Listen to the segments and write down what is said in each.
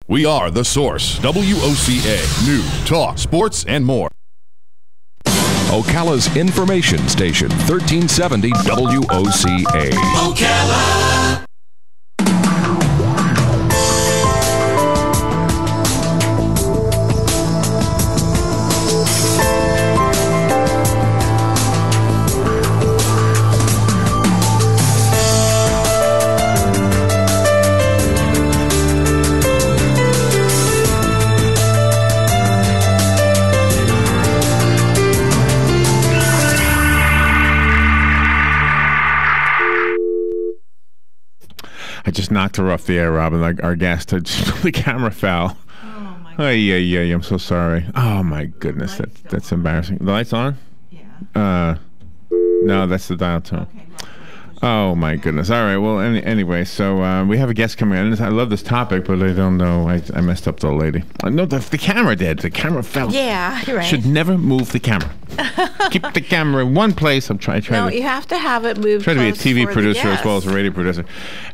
We are The Source, WOCA, news, talk, sports, and more. Ocala's information station, 1370 WOCA. Ocala. I just knocked her off the air, Robin. Like our guest, the camera fell. Oh my God. Yeah. I'm so sorry. Oh my goodness, that's embarrassing. The lights on? Yeah. No, that's the dial tone. Okay. Oh my goodness. All right. Well, anyway, so we have a guest coming in. I love this topic, but I don't know. I messed up the lady. No, the camera did. The camera fell. Yeah, you're right. Should never move the camera. Keep the camera in one place. I'm trying. No, you have to have it moved. Try to be a close TV for producer the as well as a guests. radio producer.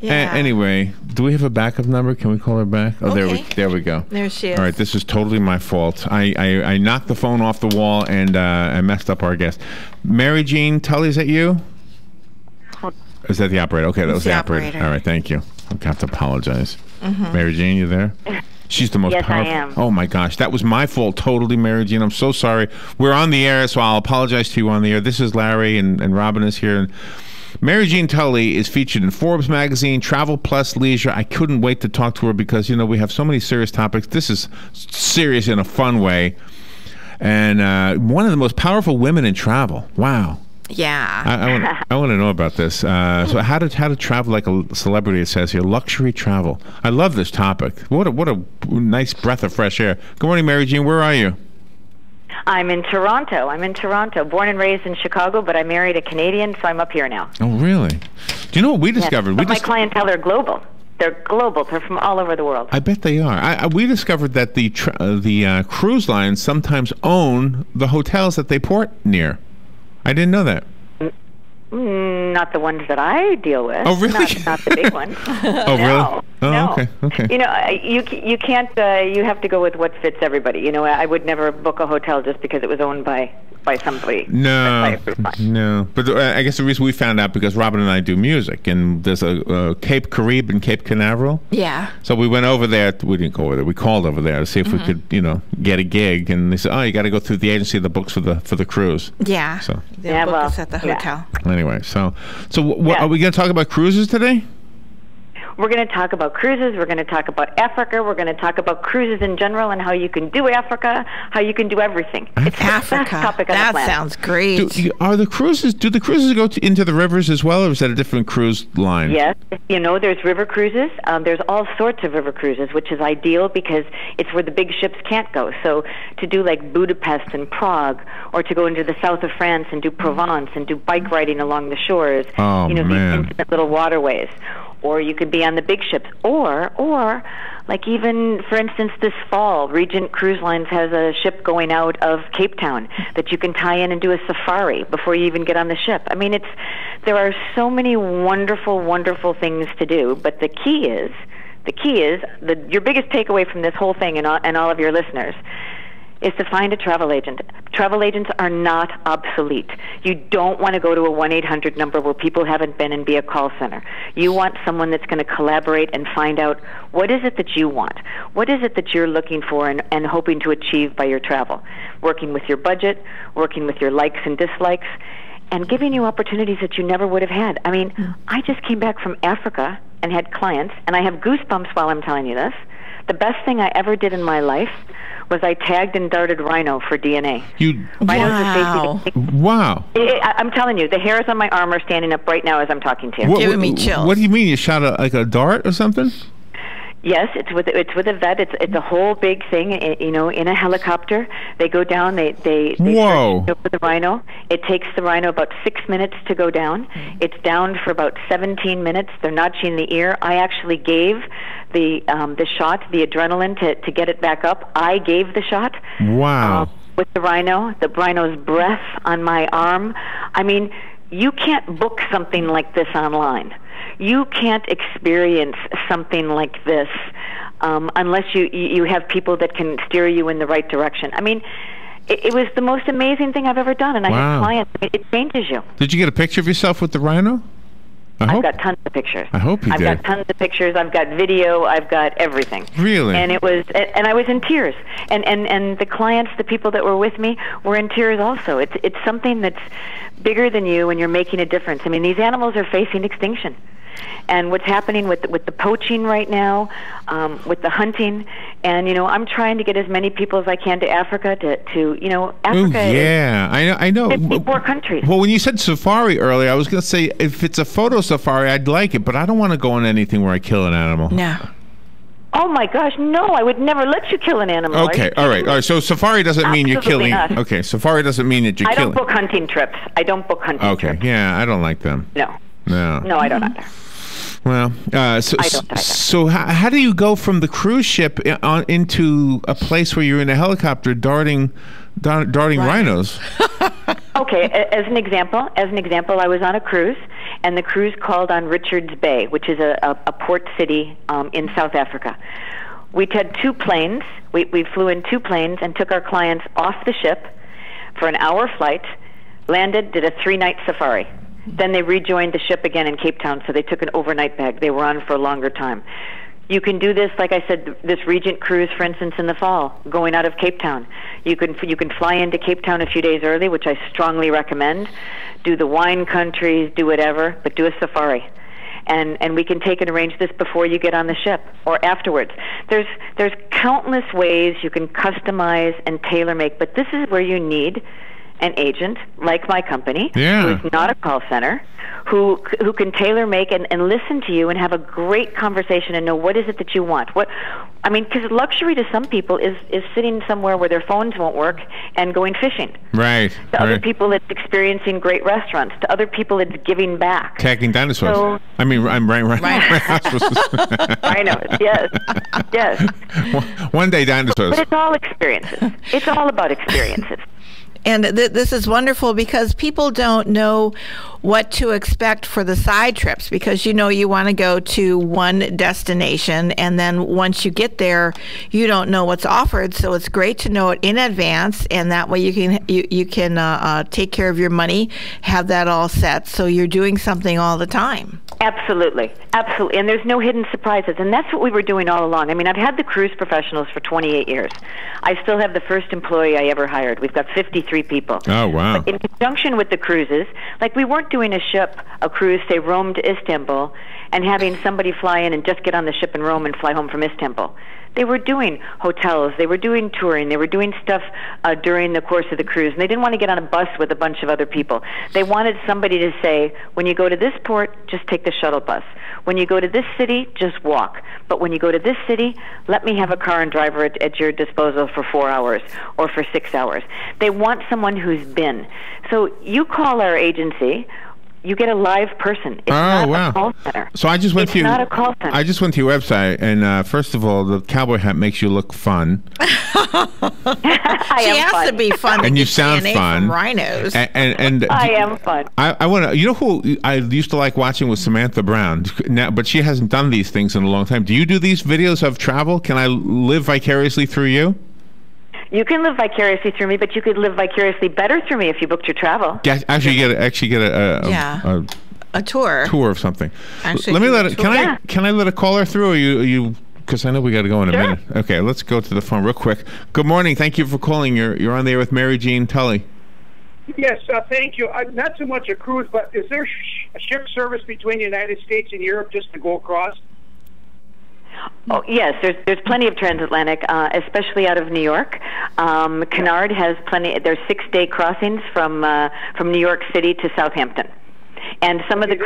Yeah. Anyway, do we have a backup number? Can we call her back? Oh, Okay. there we go. There she is. All right, this is totally my fault. I knocked the phone off the wall and I messed up our guest. Mary Jean Tully, is that you? Is that the operator? Okay, that was the operator. All right, thank you. I have to apologize. Mary Jean, you there? She's the most Yes, powerful. I am. Oh my gosh, that was my fault totally, Mary Jean. I'm so sorry. We're on the air, so I'll apologize to you on the air. This is Larry and Robin is here. And Mary Jean Tully is featured in Forbes magazine, Travel Plus Leisure. I couldn't wait to talk to her because, you know, we have so many serious topics. This is serious in a fun way. And one of the most powerful women in travel. Wow. Yeah. I want to know about this. So how to travel like a celebrity, it says here, luxury travel. I love this topic. What a nice breath of fresh air. Good morning, Mary Jean. Where are you? I'm in Toronto. Born and raised in Chicago, but I married a Canadian, so I'm up here now. Oh, really? Do you know what we discovered? But my clientele are global. They're global. They're from all over the world. I bet they are. We discovered that the cruise lines sometimes own the hotels that they port near. I didn't know that. Not the ones that I deal with. Oh, really? Not the big ones. Oh, really? Oh, no. okay. You know, you can't. You have to go with what fits everybody. You know, I would never book a hotel just because it was owned by somebody. No. But I guess the reason we found out because Robin and I do music, and there's a Cape Caribe and Cape Canaveral. Yeah. So we went over there. We didn't go over there. We called over there to see if we could, get a gig. And they said, "Oh, you got to go through the agency that books for the cruise." Yeah. So They'll book us at the hotel. anyway, so are we going to talk about cruises today? We're going to talk about cruises. We're going to talk about Africa. We're going to talk about cruises in general and how you can do Africa, how you can do everything. It's the best topic on the That planet. sounds great. Do the cruises go into the rivers as well, or is that a different cruise line? Yes, there's river cruises. There's all sorts of river cruises, which is ideal because it's where the big ships can't go. So to do like Budapest and Prague, or to go into the south of France and do Provence and do bike riding along the shores, Oh, these man. intimate little waterways. Or you could be on the big ships, or like even, for instance, this fall, Regent Cruise Lines has a ship going out of Cape Town that you can tie in and do a safari before you even get on the ship. I mean, there are so many wonderful, wonderful things to do, but the key is your biggest takeaway from this whole thing and all of your listeners is to find a travel agent. Travel agents are not obsolete. You don't want to go to a 1-800 number where people haven't been and be a call center. You want someone that's going to collaborate and find out what is it that you want. What is it that you're looking for and hoping to achieve by your travel. Working with your budget, working with your likes and dislikes, and giving you opportunities that you never would have had. I mean, I just came back from Africa and had clients, and I have goosebumps while I'm telling you this. The best thing I ever did in my life was I tagged and darted rhino for DNA. Wow. Wow. I'm telling you, the hairs on my arm are standing up right now as I'm talking to you. Giving me chills. What do you mean? You shot a dart or something? Yes, it's with a vet. It's a whole big thing. In a helicopter, they go down. They Whoa. search for the rhino. It takes the rhino about 6 minutes to go down. It's down for about 17 minutes. They're notching the ear. I actually gave the shot, the adrenaline to get it back up. I gave the shot. Wow. With the rhino's breath on my arm. I mean, you can't book something like this online. You can't experience something like this unless you have people that can steer you in the right direction. I mean, it was the most amazing thing I've ever done, and I had clients. It changes you. Did you get a picture of yourself with the rhino? I've got tons of pictures. I hope you did. I've got tons of pictures. I've got video. I've got everything. Really? And I was in tears. And the clients, the people that were with me, were in tears also. It's something that's bigger than you, and you're making a difference. I mean, these animals are facing extinction. And what's happening with the poaching right now, with the hunting, and I'm trying to get as many people as I can to Africa. Africa. Ooh, yeah, I know. 54 countries. Well, when you said safari earlier, I was going to say if it's a photo safari, I'd like it, but I don't want to go on anything where I kill an animal. No. Oh my gosh, no! I would never let you kill an animal. Okay, all right. So safari doesn't mean you're killing. Not. Okay, safari doesn't mean that you're killing. I don't book hunting trips. Okay, yeah, I don't like them. No. No, I don't either. Well, I don't either. So how do you go from the cruise ship into a place where you're in a helicopter darting rhinos? Okay, as an example, I was on a cruise, and the cruise called on Richards Bay, which is a port city in South Africa. We had 2 planes. We flew in 2 planes and took our clients off the ship for an hour flight, landed, did a 3-night safari. Then they rejoined the ship again in Cape Town, so they took an overnight bag. They were on for a longer time. You can do this, like I said, this Regent cruise, for instance, in the fall, going out of Cape Town. You can fly into Cape Town a few days early, which I strongly recommend. Do the wine countries, do whatever, but do a safari. And we can take and arrange this before you get on the ship or afterwards. There's countless ways you can customize and tailor-make, but this is where you need an agent like my company, who is not a call center, who can tailor make and listen to you and have a great conversation and know what is it that you want. Because luxury to some people is sitting somewhere where their phones won't work and going fishing. Right. To other people, it's experiencing great restaurants. To other people, it's giving back. Tagging dinosaurs. So, I'm right. I know. Yes. One day dinosaurs. But it's all experiences. It's all about experiences. And this is wonderful because people don't know what to expect for the side trips, because you want to go to one destination, and then once you get there, you don't know what's offered. So it's great to know it in advance, and that way you can take care of your money, have that all set, so you're doing something all the time. Absolutely. And there's no hidden surprises. And that's what we were doing all along. I mean, I've had the cruise professionals for 28 years. I still have the first employee I ever hired. We've got 53 people. Oh, wow. But in conjunction with the cruises, like we weren't doing a cruise, say, Rome to Istanbul, and having somebody fly in and just get on the ship in Rome and fly home from Istanbul. They were doing hotels, they were doing touring, they were doing stuff during the course of the cruise, and they didn't want to get on a bus with a bunch of other people. They wanted somebody to say, when you go to this port, just take the shuttle bus. When you go to this city, just walk. But when you go to this city, let me have a car and driver at your disposal for 4 hours or for 6 hours. They want someone who's been. So you call our agency, you get a live person. It's not a call center. So I just went to not a call center. I just went to your website, and first of all, the cowboy hat makes you look fun. She has to be fun, and you sound fun. From rhinos. And I am fun. I want to. You know who I used to like watching was Samantha Brown. Now, but she hasn't done these things in a long time. Do you do these videos of travel? Can I live vicariously through you? You can live vicariously through me, but you could live vicariously better through me if you booked your travel. Yeah, actually get a tour. Tour of something. Actually, can I let a caller through, or you? Because I know we got to go in a minute. Okay, let's go to the phone real quick. Good morning. Thank you for calling. You're on there with Mary Jean Tully. Yes, thank you. Not so much a cruise, but is there a ship service between the United States and Europe just to go across? Oh yes, there's plenty of transatlantic, especially out of New York. Cunard has plenty. There's 6-day crossings from New York City to Southampton. And some of the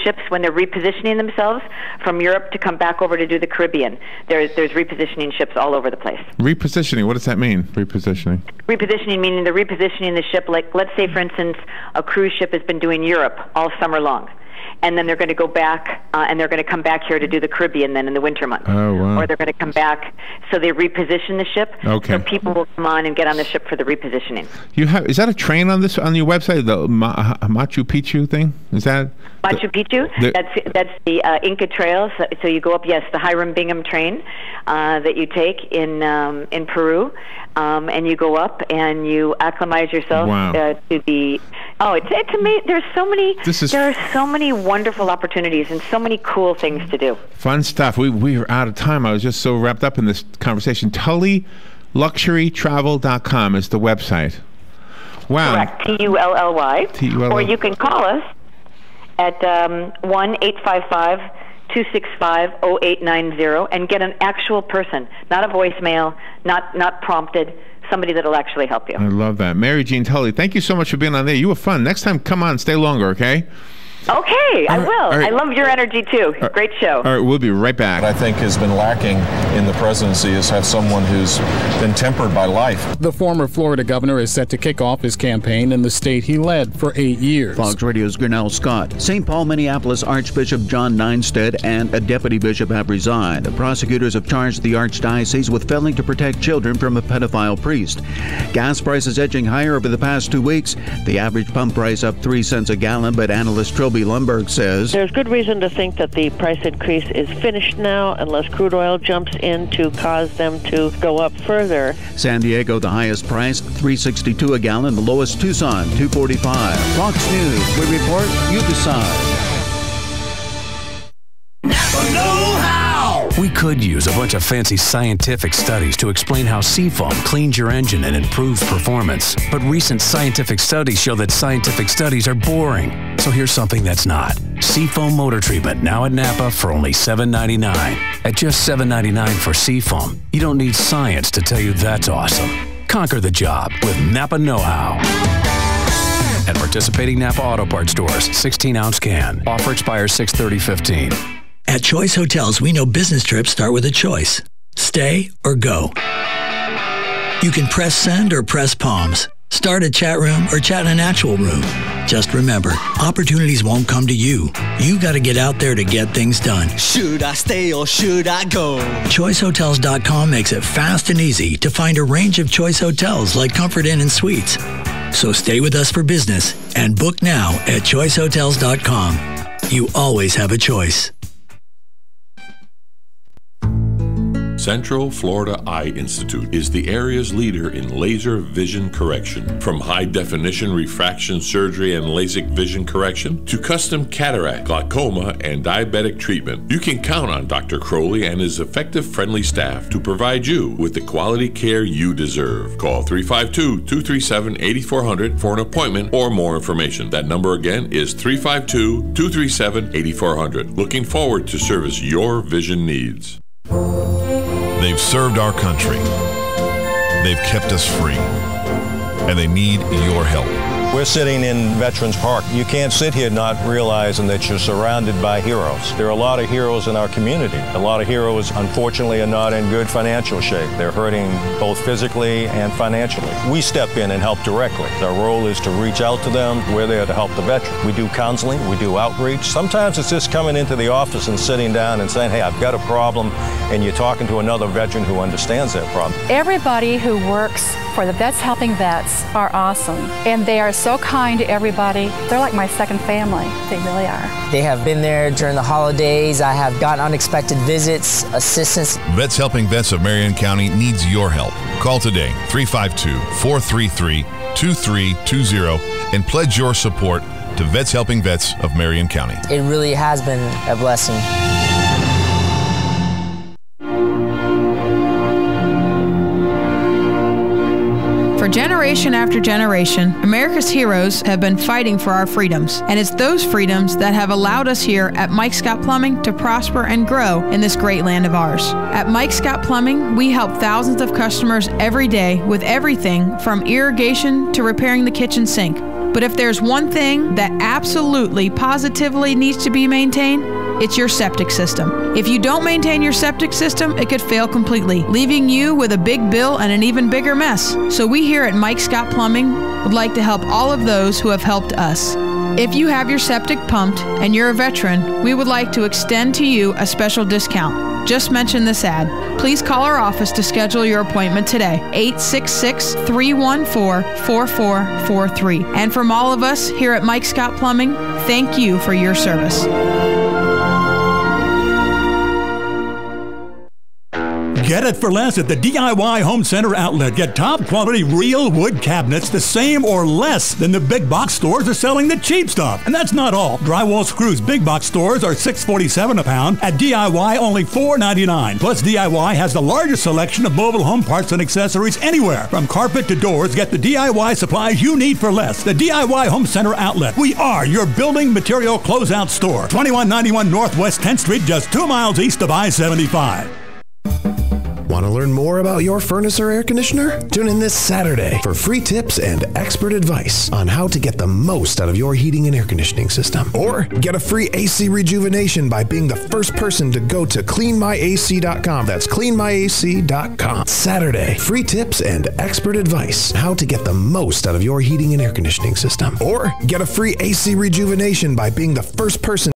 ships, when they're repositioning themselves from Europe to come back over to do the Caribbean, there's repositioning ships all over the place. Repositioning, what does that mean, repositioning? Repositioning meaning they're repositioning the ship, like let's say, for instance, a cruise ship has been doing Europe all summer long. and then they're going to go back, and they're going to come back here to do the Caribbean then in the winter months. Oh, wow. Or they're going to come back, so they reposition the ship. Okay. So people will come on and get on the ship for the repositioning. Is that a train on your website? The Machu Picchu thing? Is that Machu Picchu? That's the Inca Trail. So you go up, yes, the Hiram Bingham train that you take in Peru, and you go up and you acclimatize yourself to the. Oh, it's amazing. There are so many wonderful opportunities and so many cool things to do. Fun stuff. We are out of time. I was just so wrapped up in this conversation. TullyLuxuryTravel.com is the website. Wow. Correct. TULLY. Or you can call us at 1-855-265-0890 and get an actual person, not a voicemail, not prompted. Somebody that'll actually help you. I love that. Mary Jean Tully, thank you so much for being on there. You were fun. Next time, come on, stay longer, okay? Okay, I will. I love your energy, too. Great show. All right, we'll be right back. What I think has been lacking in the presidency is have someone who's been tempered by life. The former Florida governor is set to kick off his campaign in the state he led for 8 years. Fox Radio's Grinnell Scott. St. Paul, Minneapolis Archbishop John Neinstead and a deputy bishop have resigned. The prosecutors have charged the archdiocese with failing to protect children from a pedophile priest. Gas prices edging higher over the past 2 weeks. The average pump price up 3 cents a gallon, but analyst Trilby Lumberg says there's good reason to think that the price increase is finished now unless crude oil jumps in to cause them to go up further. San Diego, the highest price, $3.62 a gallon. The lowest, Tucson, $2.45. Fox News, we report, you decide. We could use a bunch of fancy scientific studies to explain how Seafoam cleans your engine and improves performance. But recent scientific studies show that scientific studies are boring. So here's something that's not. Seafoam motor treatment now at Napa for only $7.99. At just $7.99 for Seafoam, you don't need science to tell you that's awesome. Conquer the job with Napa Know-How. At participating Napa Auto Parts stores, 16-ounce can. Offer expires 6/30/15. At Choice Hotels, we know business trips start with a choice. Stay or go. You can press send or press palms. Start a chat room or chat in an actual room. Just remember, opportunities won't come to you. You got to get out there to get things done. Should I stay or should I go? ChoiceHotels.com makes it fast and easy to find a range of Choice Hotels like Comfort Inn and Suites. So stay with us for business and book now at ChoiceHotels.com. You always have a choice. Central Florida Eye Institute is the area's leader in laser vision correction. From high-definition refraction surgery and LASIK vision correction to custom cataract, glaucoma, and diabetic treatment, you can count on Dr. Crowley and his effective, friendly staff to provide you with the quality care you deserve. Call 352-237-8400 for an appointment or more information. That number again is 352-237-8400. Looking forward to service your vision needs. They've served our country. They've kept us free. And they need your help. We're sitting in Veterans Park. You can't sit here not realizing that you're surrounded by heroes. There are a lot of heroes in our community. A lot of heroes, unfortunately, are not in good financial shape. They're hurting both physically and financially. We step in and help directly. Our role is to reach out to them. We're there to help the veteran. We do counseling. We do outreach. Sometimes it's just coming into the office and sitting down and saying, hey, I've got a problem, and you're talking to another veteran who understands that problem. Everybody who works for the Vets Helping Vets are awesome, and they are so kind to everybody. They're like my second family. They really are. They have been there during the holidays. I have gotten unexpected visits, assistance. Vets Helping Vets of Marion County needs your help. Call today, 352-433-2320, and pledge your support to Vets Helping Vets of Marion County. It really has been a blessing. For generation after generation, America's heroes have been fighting for our freedoms, and it's those freedoms that have allowed us here at Mike Scott Plumbing to prosper and grow in this great land of ours. At Mike Scott Plumbing, we help thousands of customers every day with everything from irrigation to repairing the kitchen sink. But if there's one thing that absolutely, positively needs to be maintained, it's your septic system. If you don't maintain your septic system, it could fail completely, leaving you with a big bill and an even bigger mess. So we here at Mike Scott Plumbing would like to help all of those who have helped us. If you have your septic pumped and you're a veteran, we would like to extend to you a special discount. Just mention this ad. Please call our office to schedule your appointment today, 866-314-4443. And from all of us here at Mike Scott Plumbing, thank you for your service. Get it for less at the DIY Home Center outlet. Get top quality real wood cabinets the same or less than the big box stores are selling the cheap stuff. And that's not all. Drywall screws big box stores are $6.47 a pound. At DIY, only $4.99. Plus, DIY has the largest selection of mobile home parts and accessories anywhere. From carpet to doors, get the DIY supplies you need for less. The DIY Home Center outlet. We are your building material closeout store. 2191 Northwest 10th Street, just 2 miles east of I-75. Want to learn more about your furnace or air conditioner? Tune in this Saturday for free tips and expert advice on how to get the most out of your heating and air conditioning system. Or get a free AC rejuvenation by being the first person to go to cleanmyac.com. That's cleanmyac.com. Saturday, free tips and expert advice how to get the most out of your heating and air conditioning system. Or get a free AC rejuvenation by being the first person